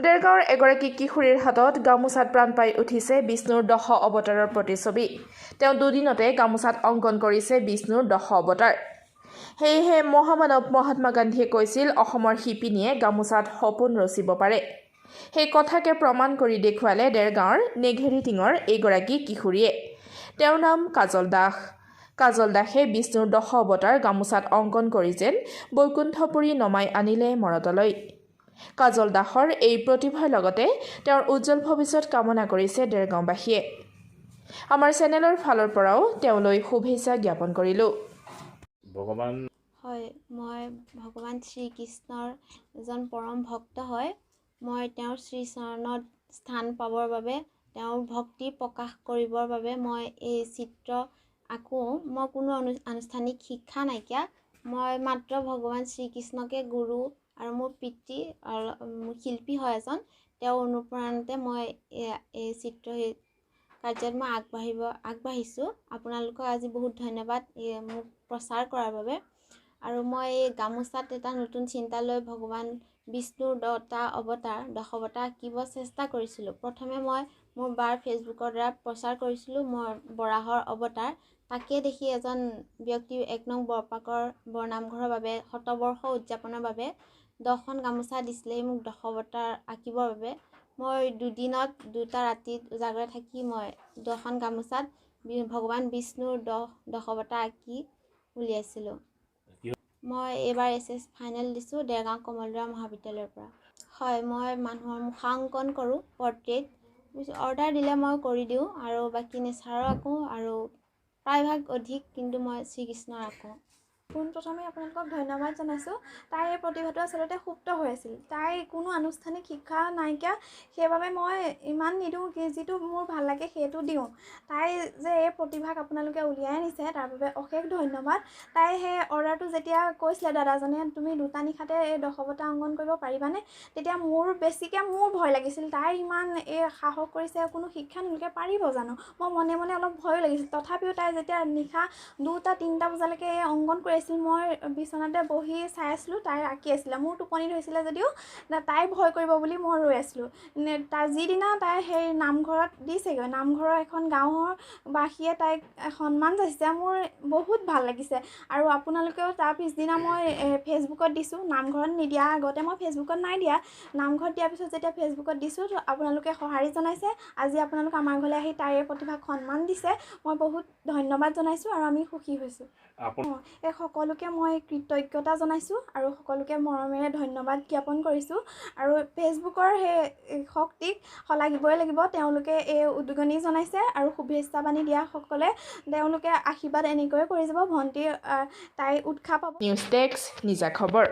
দেৰগাঁৱৰ এগৰাকী কিশোৰীৰ হাতত গামোচাত প্ৰাণ পাই উঠিছে বিষ্ণুৰ 10 অৱতাৰৰ প্ৰতিছবি। তেওঁ দুদিনতে গামোচাত অংকন কৰিছে বিষ্ণুৰ 10 অৱতাৰ। সেয়েহে মহামানৱ মহাত্মা গান্ধীয়ে কৈছিল, অসমৰ শিপিনীয়ে গামোচাত সপোন ৰচিব পাৰে। সেই কথাকে প্ৰমাণ কৰি দেখুৱালে দেৰগাঁৱৰ নেঘেৰিটিঙৰ এইগৰাকী কিশোৰীয়ে। তেওঁৰ নাম কাজল দাস। কাজল দাসে বিষ্ণুৰ 10 অৱতাৰ গামোচাত অংকন কৰি যেন বৈকুণ্ঠপুৰী নমাই আনিলে মৰতলৈ। কাজল দাসৰ এই প্ৰতিভাৰ লগতে তেওঁৰ উজ্জ্বল ভৱিষ্যত কামনা কৰিছে দেৰগাঁওবাসীয়ে। আমাৰ চেনেলৰ ফালৰ পৰাও তেওঁলৈ শুভেচ্ছা জ্ঞাপন কৰিলোঁ। হয়, মই ভগৱান শ্ৰীকৃষ্ণৰ এজন পৰম ভক্ত হয়। মই তেওঁৰ শ্ৰীচৰণত স্থান পাবৰ বাবে, তেওঁৰ ভক্তি প্ৰকাশ কৰিবৰ বাবে মই এই চিত্ৰ আঁকো। মই কোনো আনুষ্ঠানিক শিক্ষা নাইকিয়া। মই মাত্ৰ ভগৱান শ্ৰীকৃষ্ণকে গুৰু আৰু মোৰ পিতৃ শিল্পী হয় এজন। তেওঁৰ অনুপ্ৰেৰণাতে মই এই চিত্ৰ কাৰ্যত মই আগবাঢ়িছোঁ। আপোনালোকক আজি বহুত ধন্যবাদ মোক প্ৰচাৰ কৰাৰ বাবে। আৰু মই এই গামোচাত এটা নতুন চিন্তা লৈ ভগৱান বিষ্ণুৰ 10টা অৱতাৰ 10 অৱতাৰ আঁকিব চেষ্টা কৰিছিলোঁ। প্ৰথমে মই মোৰ বাৰ ফেচবুকৰ দ্বাৰা প্ৰচাৰ কৰিছিলোঁ মই বৰাহৰ অৱতাৰ। তাকে দেখি এজন ব্যক্তি 1 নং বৰপাকৰ বৰনামঘৰৰ বাবে শতবৰ্ষ উদযাপনৰ বাবে 10খন গামোচা দিছিলে মোক 10 অৱতাৰ আঁকিবৰ বাবে। মই দুদিনত 2টা ৰাতিত উজাগৰে থাকি মই 10খন গামোচাত ভগৱান বিষ্ণুৰ 10 অৱতাৰ আঁকি উলিয়াইছিলোঁ। মই এইবাৰ SS ফাইনেল দিছোঁ দেৰগাঁও কমলদৰা মহাবিদ্যালয়ৰ পৰা। হয়, মই মানুহৰ মুখাংকন কৰোঁ, পৰ্ট্ৰেইট। অৰ্ডাৰ দিলে মই কৰি দিওঁ আৰু বাকী নেচাৰো আঁকো আৰু প্ৰায়ভাগ অধিক কিন্তু মই শ্ৰীকৃষ্ণৰ আঁকো। পোনপ্ৰথমে আপোনালোকক ধন্যবাদ জনাইছোঁ। তাইৰ এই প্ৰতিভাটো আচলতে সুপ্ত হৈ আছিল। তাই কোনো আনুষ্ঠানিক শিক্ষা নাইকিয়া, সেইবাবে মই ইমান নিদিওঁ, যিটো মোৰ ভাল লাগে সেইটো দিওঁ। তাই যে এই প্ৰতিভাক আপোনালোকে উলিয়াই আনিছে তাৰ বাবে অশেষ ধন্যবাদ। তাই সেই অৰ্ডাৰটো যেতিয়া কৈছিলে দাদাজনে, তুমি 2টা নিশাতে এই 10 অৱতাৰ অংকন কৰিব পাৰিবানে, তেতিয়া মোৰ ভয় লাগিছিল। তাই ইমান এই সাহস কৰিছে, কোনো শিক্ষা নলকে পাৰিব জানো? মই মনে মনে অলপ ভয়ো লাগিছিল। তথাপিও তাই যেতিয়া নিশা 2টা 3টা বজালৈকে এই অংকন কৰি আছিল, মই বিচনাতে বহি চাই আছিলোঁ, তাই আঁকি আছিলে। মোৰ টোপনি ধৰিছিলে যদিও তাই ভয় কৰিব বুলি মই ৰৈ আছিলোঁ। তাই যিদিনা তাই সেই নামঘৰত দিছেগৈ, নামঘৰৰ এখন গাঁৱৰ বাসীয়ে তাইক সন্মান যাচিছে, মোৰ বহুত ভাল লাগিছে। আৰু আপোনালোকেও তাৰ পিছদিনা মই ফেচবুকত দিছোঁ, নামঘৰত নিদিয়া আগতে মই ফেচবুকত নাই দিয়া। নামঘৰত দিয়াৰ পিছত যেতিয়া ফেচবুকত দিছোঁ, আপোনালোকে সঁহাৰি জনাইছে। আজি আপোনালোক আমাৰ ঘৰলৈ আহি তাইৰ প্ৰতিভাক সন্মান দিছে, মই বহুত ধন্যবাদ জনাইছোঁ আৰু আমি সুখী হৈছোঁ। এই সকলোকে মই কৃতজ্ঞতা জনাইছোঁ আৰু সকলোকে মৰমেৰে ধন্যবাদ জ্ঞাপন কৰিছোঁ। আৰু ফেচবুকৰ সেই শক্তিক শলাগিবই লাগিব। তেওঁলোকে এই উদগনি জনাইছে আৰু শুভেচ্ছা বাণী দিয়া সকলে তেওঁলোকে আশীৰ্বাদ এনেকৈয়ে কৰি যাব। ভণ্টি তাই উৎসাহ পাব। নিউজ ডেস্ক, নিজা খবৰ।